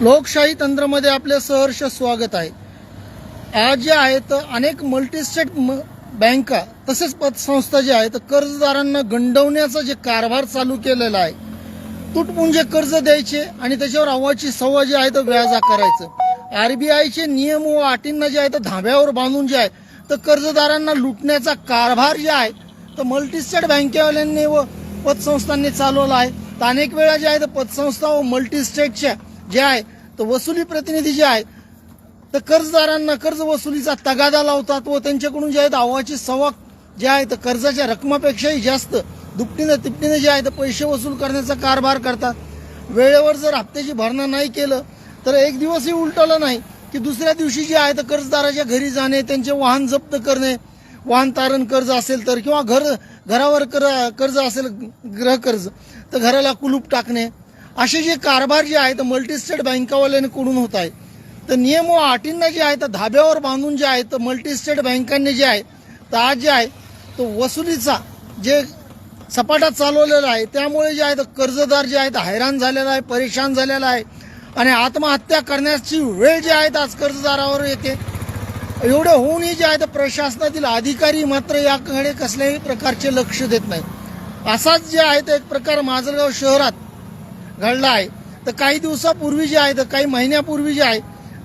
लोकशाही तंत्रमध्ये आपले सहर्ष स्वागत आहे। आज जे आहेत अनेक मल्टीस्टेट बँका तसेच पतसंस्था जे आहेत कर्जदारांना गंडवण्याचा जे कारभार चालू केलेला आहे, तुटपुंजे कर्ज द्यायचे आणि त्याच्यावर अव्वाची सव्वा जे आहे व्याज आकारायचं। आरबीआयचे नियम व अटींना जे आहे धाब्यावर बांधून जे आहे तर कर्जदारांना लुटण्याचा कारभार जे आहे तर मल्टीस्टेट बँकेवाल्यांनी व पतसंस्थांनी चालवला आहे। तर अनेक वेळा जे आहे पतसंस्था व मल्टीस्टेटच्या जे आहे तर वसुली प्रतिनिधी जे आहे तर कर्जदारांना कर्ज वसुलीचा तगादा लावतात व त्यांच्याकडून जे आहे अव्वाची सव्वा जे आहे तर कर्जाच्या रकमापेक्षाही जास्त दुपटीने तिपटीने जे आहे तर पैसे वसूल करण्याचा कारभार करतात। वेळेवर जर हप्त्याची भरणा नाही केलं तर एक दिवसही उलटवलं नाही की दुसऱ्या दिवशी जे आहे तर कर्जदाराच्या घरी जाणे, त्यांचे वाहन जप्त करणे, वाहन तारण कर्ज असेल तर किंवा घरावर कर्ज असेल गृह कर्ज तर घराला कुलूप टाकणे, असे जे कारभार जे आहे तर मल्टीस्टेट बँकावाल्यांकडून होत आहे। तर नियम व अटींना जे आहे तर धाब्यावर बांधून जे आहे तर मल्टीस्टेट बँकांनी जे आहे तर आज जे आहे तो वसुलीचा जे सपाटा चालवलेला आहे त्यामुळे जे आहे तर कर्जदार जे आहे हैराण झालेला आहे, परेशान झालेला आहे आणि आत्महत्या करण्याची वेळ जे आहे आज कर्जदारावर येते। एवढे होऊनही जे आहे तर प्रशासनातील अधिकारी मात्र याकडे कसल्याही प्रकारचे लक्ष देत नाही। असाच जे आहे तर एक प्रकार माजलगाव शहरात घडला आहे। तर काही दिवसापूर्वी जे आहे तर काही महिन्यापूर्वी जे आहे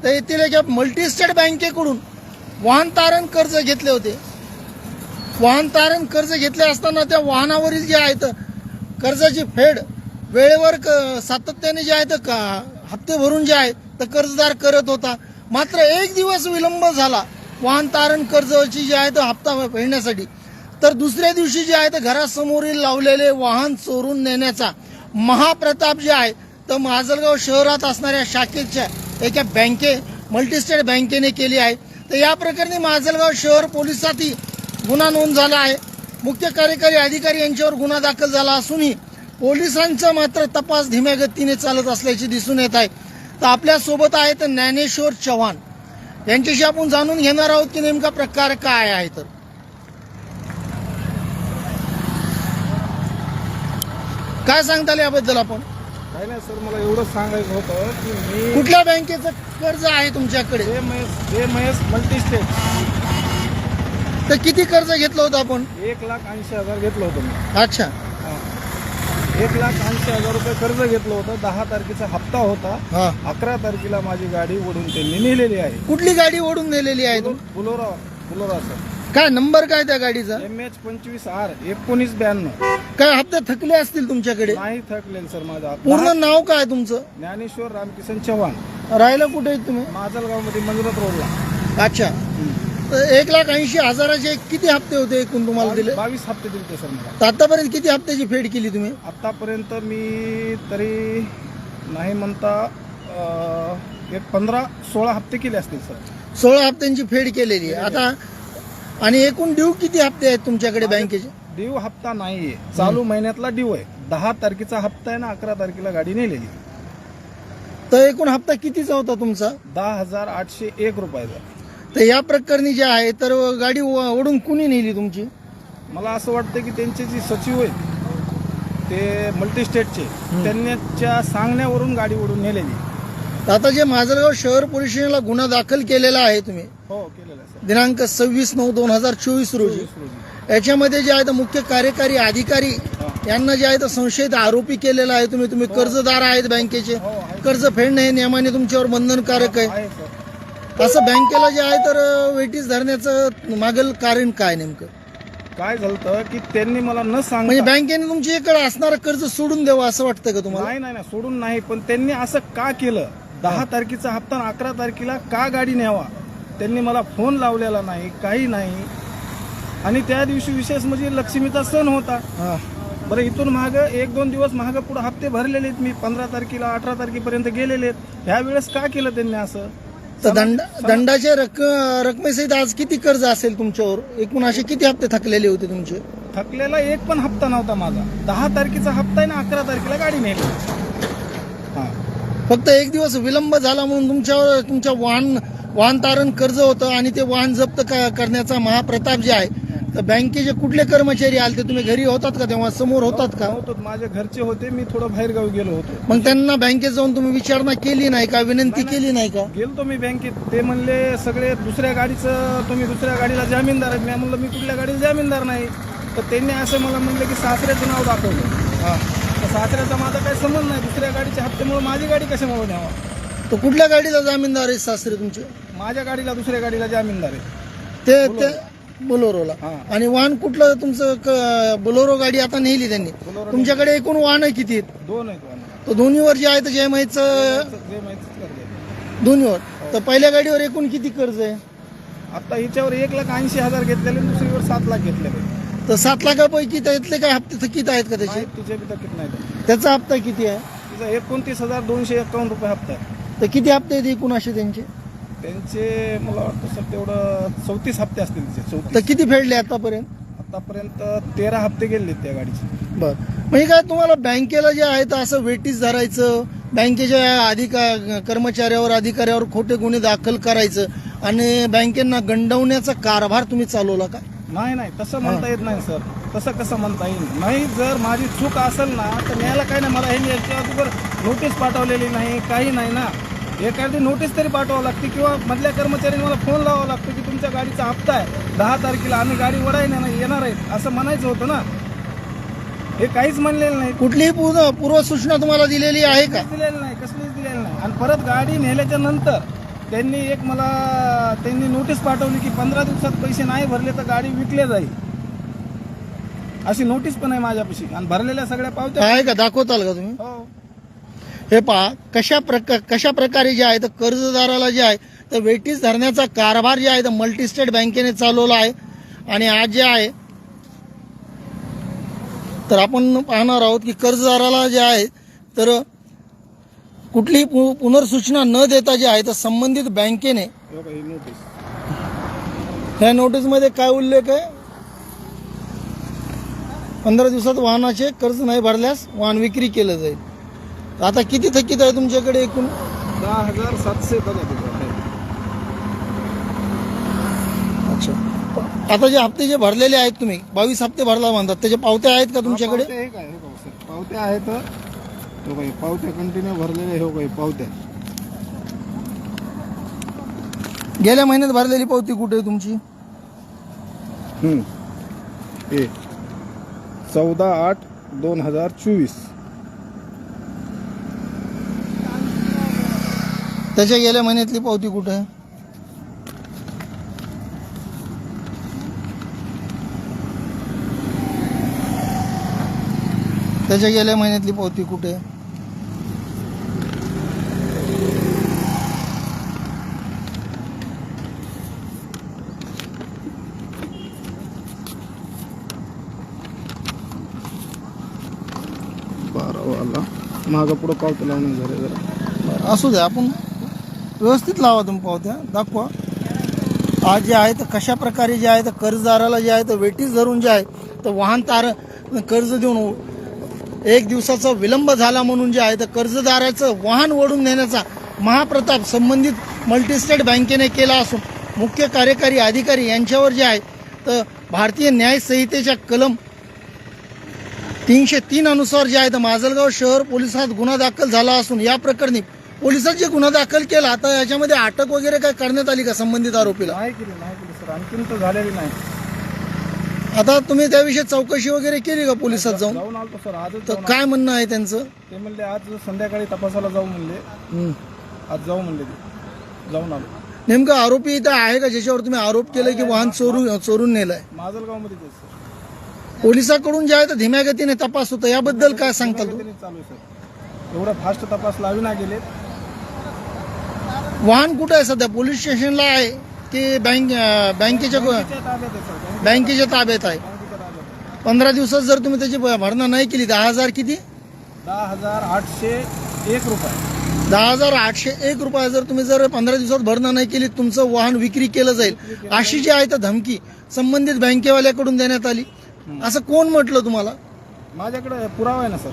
तर येथील एका मल्टीस्टेट बँकेकडून वाहन तारण कर्ज घेतले होते। वाहन तारण कर्ज घेतले असताना त्या वाहनावरील जे आहे तर कर्जाची फेड वेळेवर सातत्याने जे आहे तर हप्ते भरून जे आहे तर कर्जदार करत होता। मात्र एक दिवस विलंब झाला वाहन तारण कर्जाची जे आहे तर हप्ता फेडण्यासाठी, तर दुसऱ्या दिवशी जे आहे तर घरासमोरील लावलेले वाहन चोरून नेण्याचा महाप्रताप जे आहे तर माजलगाव शहरात असणाऱ्या शाखेच्या एका मल्टीस्टेट बँकेने केली आहे। तर या प्रकरणी माजलगाव शहर पोलिसातही गुन्हा नोंद झाला आहे। मुख्य कार्यकारी अधिकारी यांच्यावर गुन्हा दाखल झाला असूनही पोलिसांचा मात्र तपास धीम्या गतीने चालत असल्याचे दिसून येत आहे। तर आपल्या सोबत आहेत ज्ञानेश्वर चव्हाण, यांच्याशी आपण जाणून घेणार आहोत की नेमका प्रकार काय आहे। तर काय सांगताल याबद्दल आपण? काय नाही सर, मला एवढं सांगायचं होतं की मी कुठल्या बँकेचं कर्ज आहे तुमच्याकडे? महेश मल्टीस्टेट। तर किती कर्ज घेतलं होतं आपण? 1,80,000 घेतलं होतं मी। अच्छा, 1,80,000 रुपये कर्ज घेतलं होतं। 10 तारखेचा हप्ता होता। 11 तारखेला माझी गाडी ओढून त्यांनी नेलेली आहे। कुठली गाडी ओढून नेलेली आहे? बुलोरा सर। काय नंबर काय त्या गाडीचा? MH 25R 1992। काय हप्ते थकले असतील तुमच्याकडे? नाही थकलेल सर। माझा पूर्ण नाव काय तुमचं? ज्ञानेश्वर रामकिसन चव्हाण। राहायला कुठे आहेत तुम्ही? माजलगाव मध्ये मंजुनाथ रोडला। अच्छा, तर 1,80,000 किती हप्ते होते एकूण तुम्हाला दिले? 22 हप्ते दिले सर मला। तर आतापर्यंत किती हप्त्याची फेड केली तुम्ही? आतापर्यंत मी तरी नाही म्हणता एक 15-16 हप्ते केले असतील सर। 16 हप्त्यांची फेड केलेली आहे आता। आणि एकूण ड्यू किती हप्ते आहेत तुमच्याकडे बँकेचे? ड्यू हप्ता नाहीये, चालू महिन्यातला ड्यू आहे। 10 तारखेचा हप्ता आहे ना, 11 तारखेला गाडी नेलेली। तर एकूण हप्ता कितीचा होता तुमचा? 10,801 रुपयाचा। तर या प्रकरणी जे आहे तर गाडी ओढून कुणी नेली तुमची? मला असं वाटतं की त्यांचे जे सचिव आहेत ते मल्टीस्टेटचे, त्यांच्या सांगण्यावरून गाडी ओढून नेलेली। आता जे माजलगाव शहर पोलीस स्टेशनला गुन्हा दाखल केलेला आहे तुम्ही हो केलेला सर, दिनांक 26/9/2024 रोजी, याच्यामध्ये जे आहे तर मुख्य कार्यकारी अधिकारी यांना जे आहे तर संशयित आरोपी केलेला आहे तुम्ही कर्जदार आहेत बँकेचे, कर्ज फेडणे हे नियमाने तुमच्यावर बंधनकारक आहे। असं बँकेला जे आहे तर वेटीस धरण्याचं मागील कारण काय नेमकं? काय झालं की त्यांनी मला न सांग म्हणजे बँकेने तुमच्या इकडे असणारं कर्ज सोडून द्यावं असं वाटतं का तुम्हाला? नाही सोडून नाही, पण त्यांनी असं का केलं? 10 तारखेचा हप्ता 11 तारखेला का गाडी न्यावा? त्यांनी मला फोन लावलेला नाही, काही नाही। आणि त्या दिवशी विशेष म्हणजे लक्ष्मीचा सण होता। बरं, इथून माग 1-2 दिवस माग पुढे हप्ते भरलेले आहेत मी। 15 तारखेला 18 तारखेपर्यंत गेलेले आहेत। ह्या वेळेस का केलं त्यांनी असं? तर दंडाच्या रकमेसहित आज किती कर्ज असेल तुमच्यावर? एकूण असे किती हप्ते थकलेले होते तुमचे? थकलेला एक पण हप्ता नव्हता माझा। 10 तारखेचा हप्ता आहे ना, 11 तारखेला गाडी नेली। फक्त एक दिवस विलंब झाला म्हणून तुमच्या वाहन तारण कर्ज होतं आणि ते वाहन जप्त करण्याचा महाप्रताप जे आहे तर बँकेचे कुठले कर्मचारी आले ते तुम्ही घरी होतात का तेव्हा समोर होतात का नव्हतो, माझे घरचे होते, मी थोडं बाहेरगावी गेलो होतो. मग त्यांना बँकेत जाऊन तुम्ही विचारणा केली नाही का विनंती केली नाही का गेलतो मी बँकेत, ते म्हणले सगळे दुसऱ्या गाडीचं, तुम्ही दुसऱ्या गाडीला जामीनदार आहेत. मी म्हणलं मी कुठल्या गाडीला जामीनदार नाही. तर त्यांनी असं मला म्हणलं की सासऱ्याचं नाव दाखवलं. तर सासऱ्याचा माझा काही संबंध नाही, दुसऱ्या गाडीच्या हप्त्यामुळे माझी गाडी कशामुळे न्यावा. तो कुठल्या गाडीला जामीनदार आहे सासरे तुमचे माझ्या गाडीला दुसऱ्या गाडीला जामीनदार आहे. ते बोलोरोला हा. आणि वाहन कुठलं तुमचं बोलोरो गाडी आता नेली त्यांनी बोलेरो तुमच्याकडे एकूण वाहन किती आहेत 2 आहेत वाहनं. तो दोन्हीवर जे आहे तर JMIचं जे माहितीच करते. दोन्हीवर तर पहिल्या गाडीवर एकूण किती कर्ज आहे आता हिच्यावर 1,80,000 घेतलेले, दुसरीवर 7 लाख घेतलेले. तर 7 लाखापैकी त्यातले काय हप्ते थकीत आहेत का त्याचे नाही, तिचे बी थकीत नाही ते. त्याचा हप्ता किती आहे तिचा 29,251 रुपये हप्ता आहे. तर किती हप्ते आहेत एकूण असे त्यांचे त्यांचे मला वाटतं सर तेवढं 34 हप्ते असतील तिचे. तर 34. किती फेडले आतापर्यंत आतापर्यंत 13 हप्ते गेले त्या गाडीचे. बर म्हणजे काय तुम्हाला बँकेला जे आहे तर असं वेटीस धरायचं बँकेच्या कर्मचाऱ्यावर अधिकाऱ्यावर खोटे गुन्हे दाखल करायचं आणि बँकेंना गंडवण्याचा कारभार तुम्ही चालवला का नाही तसं म्हणता येत नाही सर. तसं कसं म्हणता येईल नाही. जर माझी चूक असेल ना तर न्यायला काही नाही. मला हे याच्या अगोदर नोटीस पाठवलेली नाही, काही नाही ना. एखादी नोटीस तरी पाठवावं लागते किंवा मधल्या कर्मचाऱ्यांनी मला फोन लावावा लागतो की तुमच्या गाडीचा हप्ता आहे 10 तारखेला, आम्ही गाडी वडायला येणार आहेत असं म्हणायचं होतं ना. हे काहीच म्हणलेलं नाही, कुठलीही पूर्व सूचना तुम्हाला दिलेली आहे का दिलेलं नाही, कसलीच दिलेलं नाही. आणि परत गाडी नेल्याच्या नंतर त्यांनी नोटीस पाठवली की 15 दिवसात पैसे नाही भरले तर गाडी विकले जाईल, अशी नोटीस पण आहे माझ्यापाशी. आणि भरलेल्या सगळ्या पावत्या आहे का दाखवताल का तुम्ही हो. हे पहा कशा प्रकारे जे आहे तर कर्जदाराला जे आहे तर वेटीस धरण्याचा कारभार जे आहे तर मल्टीस्टेट बँकेने चालवला आहे. आणि आज जे आहे तर आपण पाहणार आहोत की कर्जदाराला जे आहे तर कुठलीही पुनर्सूचना न देता जे आहे तर संबंधित बँकेने हे बघा, ही नोटीस. ह्या नोटीसमध्ये काय उल्लेख आहे 15 दिवसात वाहनाचे कर्ज नाही भरल्यास वाहन विक्री केलं जाईल. आता किती थकीत आहे तुमच्याकडे एकूण 10,700 बघा तिथं. अच्छा आता जे हप्ते जे भरलेले आहेत तुम्ही 22 हप्ते भरला म्हणतात त्याचे पावत्या आहेत का तुमच्याकडे पावत्या हे काय, हे बघा सर, पावत्या आहेत. हो बाई, पावत्या कंटिन्यू भरलेल्या, हो बाई पावत्या. गेल्या महिन्यात भरलेली पावती कुठे आहे तुमची हे 14/8/2024. त्याच्या गेल्या महिन्यातली पावती कुठे आहे त्याच्या गेल्या महिन्यातली पावती कुठे आहे बारावाला मागं पुढं पावत्या लावून झाले जरा. असू द्या आपण व्यवस्थित लावा तुम्ही पावत्या दाखवा. आज जे आहे तर कशा प्रकारे जे आहे तर कर्जदाराला जे आहे तर वेटीस धरून जे आहे तर वाहन कर्ज देऊन 1 दिवसाचा विलंब झाला म्हणून जे आहे तर कर्जदाराचं वाहन ओढून नेण्याचा महाप्रताप संबंधित मल्टीस्टेट बँकेने केला असून मुख्य कार्यकारी अधिकारी यांच्यावर जे आहे तर भारतीय न्याय संहितेच्या कलम 303 अनुसार जे आहे तर माजलगाव शहर पोलिसात गुन्हा दाखल झाला असून या प्रकरणी पोलिसात जे गुन्हा दाखल केला आता याच्यामध्ये अटक वगैरे काय करण्यात आली का संबंधित आरोपीला नाही केली सर, आणखीन तर झालेली नाही. आता तुम्ही त्याविषयी चौकशी वगैरे केली का पोलिसात जाऊन जाऊन आलो सर, आजच तर जाऊन काय म्हणणं आहे त्यांचं ते म्हणले आज संध्याकाळी तपासाला जाऊ म्हणले. आज जाऊ म्हणले ते, जाऊन आलो. नेमकं आरोपी इथं आहे का ज्याच्यावर तुम्ही आरोप केले की वाहन चोरून नेलंय माजलगावमध्ये तेच सर. पोलिसांकडून जे आहे तर धीम्या गतीने तपास होतो याबद्दल काय सांगताल चालू आहे सर, एवढा फास्ट तपास लावी ना गेले. वाहन कुठं आहे सध्या पोलीस स्टेशनला आहे की बँकेच्या बँकेच्या ताब्यात आहे सर, बँकेच्या ताब्यात आहे बँकेच्या ताब्यात आहे. 15 दिवसात जर तुम्ही त्याची भरणा नाही केली 10,000 किती 10,801 रुपये. 10,801 रुपये जर तुम्ही जर 15 दिवसात भरणा नाही केली तुमचं वाहन विक्री केलं जाईल अशी जी आहे तर धमकी संबंधित बँकेवाल्याकडून देण्यात आली. असं कोण म्हटलं तुम्हाला माझ्याकडे पुरावा आहे ना सर,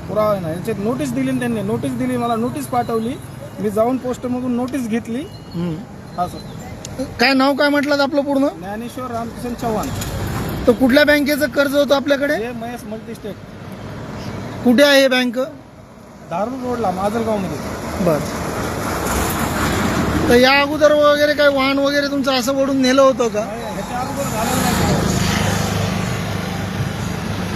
पुरावा आहे ना. याच्यात नोटीस दिली ना त्यांनी, नोटीस दिली, मला नोटीस पाठवली, मी जाऊन पोस्टमधून नोटीस घेतली. हा सर. काय नाव काय म्हटलं आपलं पूर्ण ज्ञानेश्वर रामकिशन चव्हाण. तर कुठल्या बँकेचं कर्ज होतं आपल्याकडे? हे महेश मल्टीस्टेट, कुठे आहे हे बँक? दारू रोडला, माजलगाव मध्ये. बर. तर या अगोदर वगैरे काही वाहन वगैरे तुमचं असं ओढून नेलं होतं का? ह्याच्या अगोदर झालेलं नाही.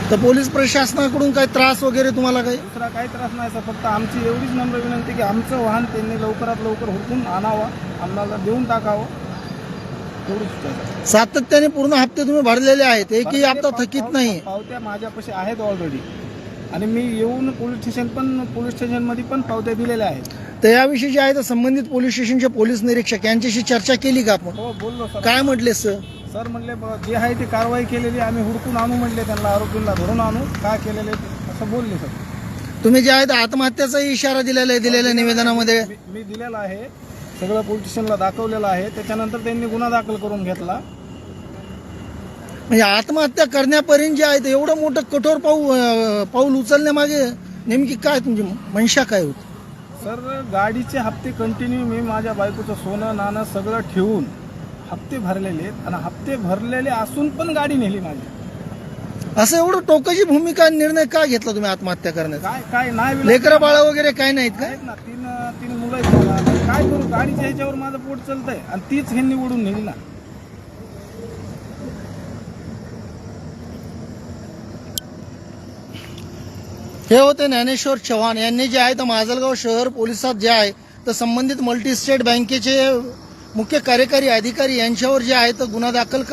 तर पोलीस प्रशासनाकडून काही त्रास वगैरे तुम्हाला काही? दुसरा काही त्रास नाही सर, फक्त आमची एवढीच नम्र विनंती की आमचं वाहन त्यांनी लवकरात लवकर हुडकून आणावं, आम्हाला देऊन टाकावं, एवढीच इच्छा आहे. सातत्याने पूर्ण हप्ते तुम्ही भरलेले आहेत, एकही हप्ता थकीत नाही. पावत्या माझ्यापाशी आहेत ऑलरेडी, आणि मी येऊन पोलीस स्टेशनमध्ये पण पावत्या दिलेल्या आहेत. तर याविषयी जे आहे तर संबंधित पोलीस स्टेशनचे पोलीस निरीक्षक यांच्याशी चर्चा केली का आपण? हो बोललो सर. काय म्हटले सर? सर म्हणले जे आहे ते कारवाई केलेली आम्ही हुडकून आणू म्हणले, त्यांना आरोपींना धरून आणू, काय केलेले असं बोलले सर. तुम्ही जे आहे ते आत्महत्याचा इशारा दिलेला आहे दिलेल्या निवेदनामध्ये? मी दिलेला आहे, सगळं पोलीस स्टेशनला दाखवलेलं आहे. त्याच्यानंतर त्यांनी गुन्हा दाखल करून घेतला. म्हणजे आत्महत्या करण्यापर्यंत जे आहे ते एवढं मोठं कठोर पाऊल उचलण्यामागे नेमकी काय तुमची मनशा काय होती? सर गाडीचे हप्ते कंटिन्यू मी माझ्या बायकोचं सोनं नाणं सगळं ठेवून हप्ते भरलेले आहेत, आणि हप्ते भरलेले असून पण गाडी नेली माझी. असं एवढं टोकाची भूमिका निर्णय का घेतला तुम्ही आत्महत्या करण्याचा? काय नाही, लेकरं बाळ वगैरे काय नाहीत का? आहेत ना, तीन मुलं आहेत मला. काय करू, गाडीच्या ह्याच्यावर माझं पोट चालतंय आणि तीच ह्यांनी उडून नेली ना. हे होते ज्ञानेश्वर चव्हाण यांनी जे आहे तर माजलगाव शहर पोलिसात जे आहे तर संबंधित मल्टीस्टेट बँकेचे मुख्य कार्यकारी अधिकारी यांच्यावर जे आहे तर गुन्हा दाखल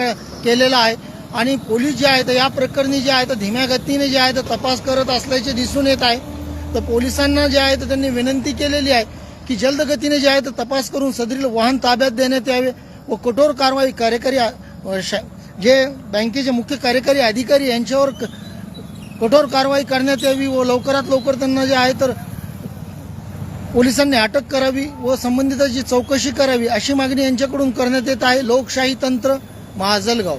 केलेला आहे, आणि पोलीस जे आहे तर या प्रकरणी जे आहे तर धीम्या गतीने जे आहे तर तपास करत असल्याचे दिसून येत आहे. तर पोलिसांना जे आहे तर त्यांनी विनंती केलेली आहे की जलद गतीने जे आहे तर तपास करून सदरील वाहन ताब्यात देण्यात यावे व कठोर कारवाई जे बँकेचे मुख्य कार्यकारी अधिकारी यांच्यावर कठोर कारवाई करण्यात यावी व लवकरात लवकर त्यांना जे आहे तर पोलिसांनी अटक करावी व संबंधिताची चौकशी करावी अशी मागणी यांच्याकडून करण्यात येत आहे. लोकशाही तंत्र, माजलगाव.